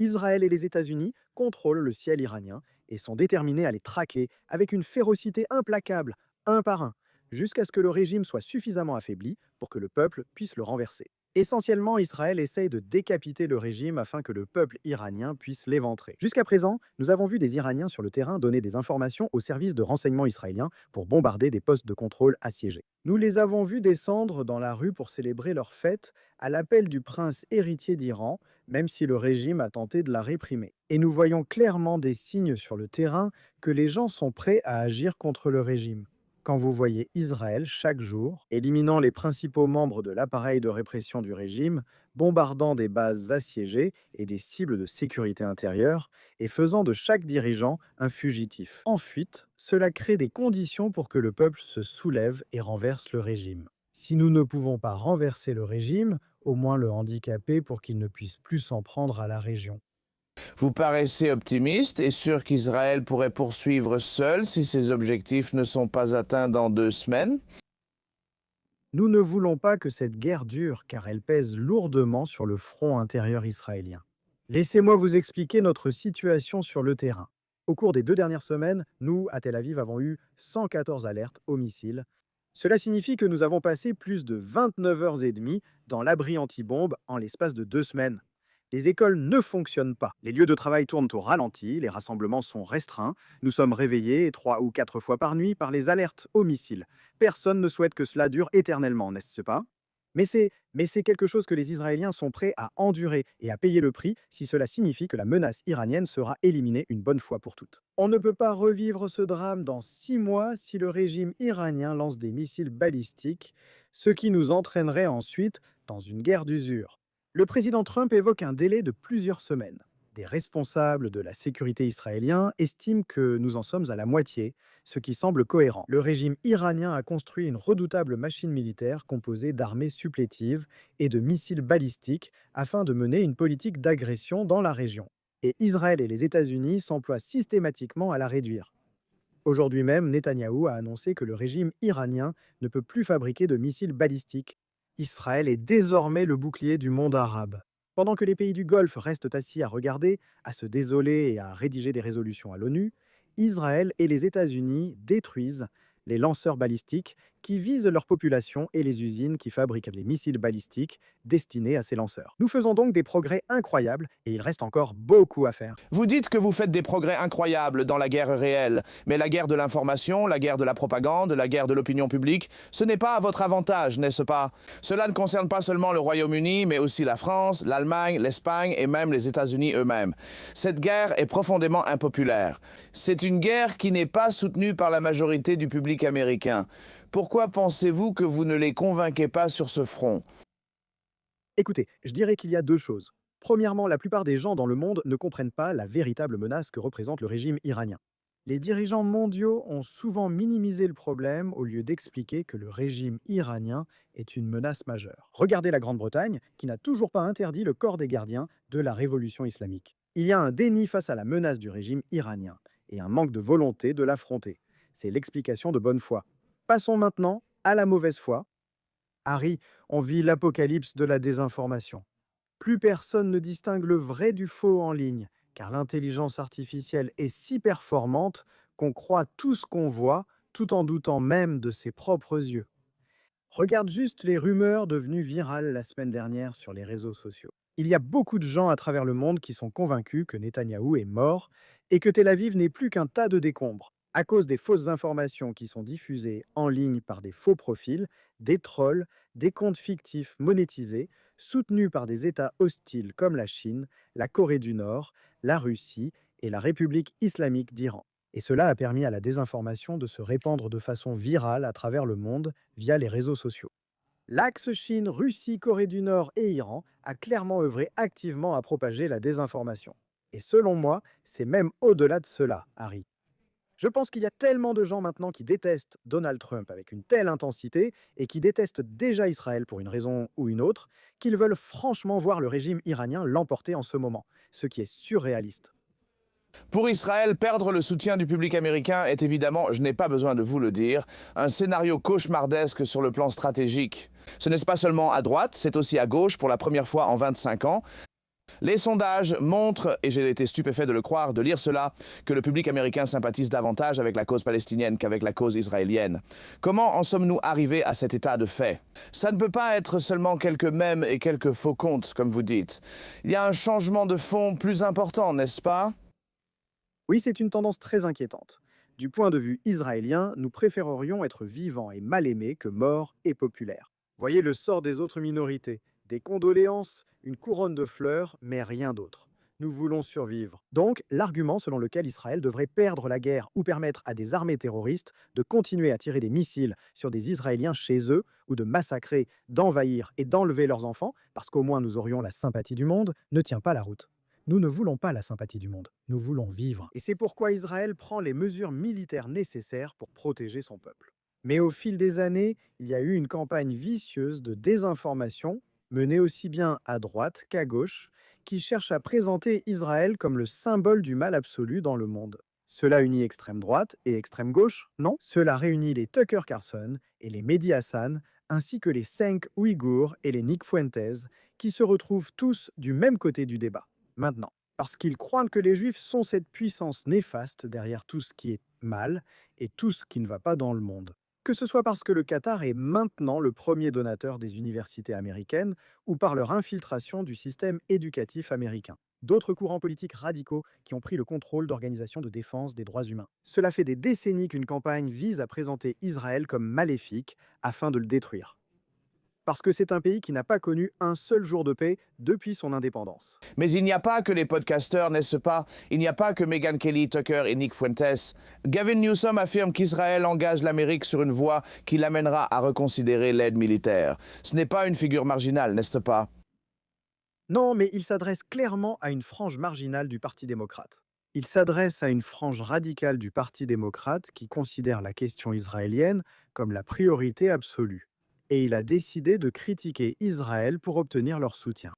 Israël et les États-Unis contrôlent le ciel iranien et sont déterminés à les traquer avec une férocité implacable, un par un, jusqu'à ce que le régime soit suffisamment affaibli pour que le peuple puisse le renverser. Essentiellement, Israël essaye de décapiter le régime afin que le peuple iranien puisse l'éventrer. Jusqu'à présent, nous avons vu des Iraniens sur le terrain donner des informations aux services de renseignement israéliens pour bombarder des postes de contrôle assiégés. Nous les avons vus descendre dans la rue pour célébrer leur fête à l'appel du prince héritier d'Iran, même si le régime a tenté de la réprimer. Et nous voyons clairement des signes sur le terrain que les gens sont prêts à agir contre le régime. Quand vous voyez Israël chaque jour, éliminant les principaux membres de l'appareil de répression du régime, bombardant des bases assiégées et des cibles de sécurité intérieure, et faisant de chaque dirigeant un fugitif en fuite, cela crée des conditions pour que le peuple se soulève et renverse le régime. Si nous ne pouvons pas renverser le régime, au moins le handicaper pour qu'il ne puisse plus s'en prendre à la région. Vous paraissez optimiste et sûr qu'Israël pourrait poursuivre seul si ses objectifs ne sont pas atteints dans 2 semaines? Nous ne voulons pas que cette guerre dure car elle pèse lourdement sur le front intérieur israélien. Laissez-moi vous expliquer notre situation sur le terrain. Au cours des 2 dernières semaines, nous, à Tel Aviv, avons eu 114 alertes aux missiles. Cela signifie que nous avons passé plus de 29 heures et demie dans l'abri anti-bombe en l'espace de 2 semaines. Les écoles ne fonctionnent pas. Les lieux de travail tournent au ralenti, les rassemblements sont restreints. Nous sommes réveillés 3 ou 4 fois par nuit par les alertes aux missiles. Personne ne souhaite que cela dure éternellement, n'est-ce pas? Mais c'est quelque chose que les Israéliens sont prêts à endurer et à payer le prix si cela signifie que la menace iranienne sera éliminée une bonne fois pour toutes. On ne peut pas revivre ce drame dans 6 mois si le régime iranien lance des missiles balistiques, ce qui nous entraînerait ensuite dans une guerre d'usure. Le président Trump évoque un délai de plusieurs semaines. Des responsables de la sécurité israélien estiment que nous en sommes à la moitié, ce qui semble cohérent. Le régime iranien a construit une redoutable machine militaire composée d'armées supplétives et de missiles balistiques afin de mener une politique d'agression dans la région. Et Israël et les États-Unis s'emploient systématiquement à la réduire. Aujourd'hui même, Netanyahou a annoncé que le régime iranien ne peut plus fabriquer de missiles balistiques. Israël est désormais le bouclier du monde arabe. Pendant que les pays du Golfe restent assis à regarder, à se désoler et à rédiger des résolutions à l'ONU, Israël et les États-Unis détruisent les lanceurs balistiques qui visent leur population et les usines qui fabriquent les missiles balistiques destinés à ces lanceurs. Nous faisons donc des progrès incroyables et il reste encore beaucoup à faire. Vous dites que vous faites des progrès incroyables dans la guerre réelle, mais la guerre de l'information, la guerre de la propagande, la guerre de l'opinion publique, ce n'est pas à votre avantage, n'est-ce pas? Cela ne concerne pas seulement le Royaume-Uni, mais aussi la France, l'Allemagne, l'Espagne et même les États-Unis eux-mêmes. Cette guerre est profondément impopulaire. C'est une guerre qui n'est pas soutenue par la majorité du public américain. Pourquoi pensez-vous que vous ne les convainquez pas sur ce front? Écoutez, je dirais qu'il y a deux choses. Premièrement, la plupart des gens dans le monde ne comprennent pas la véritable menace que représente le régime iranien. Les dirigeants mondiaux ont souvent minimisé le problème au lieu d'expliquer que le régime iranien est une menace majeure. Regardez la Grande-Bretagne, qui n'a toujours pas interdit le corps des gardiens de la révolution islamique. Il y a un déni face à la menace du régime iranien et un manque de volonté de l'affronter. C'est l'explication de bonne foi. Passons maintenant à la mauvaise foi. Harry, on vit l'apocalypse de la désinformation. Plus personne ne distingue le vrai du faux en ligne, car l'intelligence artificielle est si performante qu'on croit tout ce qu'on voit, tout en doutant même de ses propres yeux. Regarde juste les rumeurs devenues virales la semaine dernière sur les réseaux sociaux. Il y a beaucoup de gens à travers le monde qui sont convaincus que Netanyahou est mort et que Tel Aviv n'est plus qu'un tas de décombres. À cause des fausses informations qui sont diffusées en ligne par des faux profils, des trolls, des comptes fictifs monétisés, soutenus par des États hostiles comme la Chine, la Corée du Nord, la Russie et la République islamique d'Iran. Et cela a permis à la désinformation de se répandre de façon virale à travers le monde via les réseaux sociaux. L'axe Chine, Russie, Corée du Nord et Iran a clairement œuvré activement à propager la désinformation. Et selon moi, c'est même au-delà de cela, Harry. Je pense qu'il y a tellement de gens maintenant qui détestent Donald Trump avec une telle intensité et qui détestent déjà Israël pour une raison ou une autre, qu'ils veulent franchement voir le régime iranien l'emporter en ce moment, ce qui est surréaliste. Pour Israël, perdre le soutien du public américain est évidemment, je n'ai pas besoin de vous le dire, un scénario cauchemardesque sur le plan stratégique. Ce n'est pas seulement à droite, c'est aussi à gauche pour la première fois en 25 ans. Les sondages montrent, et j'ai été stupéfait de le croire, de lire cela, que le public américain sympathise davantage avec la cause palestinienne qu'avec la cause israélienne. Comment en sommes-nous arrivés à cet état de fait? Ça ne peut pas être seulement quelques mèmes et quelques faux comptes, comme vous dites. Il y a un changement de fond plus important, n'est-ce pas? Oui, c'est une tendance très inquiétante. Du point de vue israélien, nous préférerions être vivants et mal aimés que morts et populaires. Voyez le sort des autres minorités. Des condoléances, une couronne de fleurs, mais rien d'autre. Nous voulons survivre. Donc, l'argument selon lequel Israël devrait perdre la guerre ou permettre à des armées terroristes de continuer à tirer des missiles sur des Israéliens chez eux, ou de massacrer, d'envahir et d'enlever leurs enfants, parce qu'au moins nous aurions la sympathie du monde, ne tient pas la route. Nous ne voulons pas la sympathie du monde, nous voulons vivre. Et c'est pourquoi Israël prend les mesures militaires nécessaires pour protéger son peuple. Mais au fil des années, il y a eu une campagne vicieuse de désinformation, menée aussi bien à droite qu'à gauche, qui cherche à présenter Israël comme le symbole du mal absolu dans le monde. Cela unit extrême droite et extrême gauche? Non. Cela réunit les Tucker Carlson et les Mehdi Hassan, ainsi que les Cenk Uyghur et les Nick Fuentes, qui se retrouvent tous du même côté du débat. Maintenant, parce qu'ils croient que les Juifs sont cette puissance néfaste derrière tout ce qui est mal et tout ce qui ne va pas dans le monde. Que ce soit parce que le Qatar est maintenant le premier donateur des universités américaines ou par leur infiltration du système éducatif américain. D'autres courants politiques radicaux qui ont pris le contrôle d'organisations de défense des droits humains. Cela fait des décennies qu'une campagne vise à présenter Israël comme maléfique afin de le détruire. Parce que c'est un pays qui n'a pas connu un seul jour de paix depuis son indépendance. Mais il n'y a pas que les podcasteurs, n'est-ce pas? Il n'y a pas que Meghan Kelly, Tucker et Nick Fuentes. Gavin Newsom affirme qu'Israël engage l'Amérique sur une voie qui l'amènera à reconsidérer l'aide militaire. Ce n'est pas une figure marginale, n'est-ce pas? Non, mais il s'adresse clairement à une frange marginale du Parti démocrate. Il s'adresse à une frange radicale du Parti démocrate qui considère la question israélienne comme la priorité absolue. Et il a décidé de critiquer Israël pour obtenir leur soutien.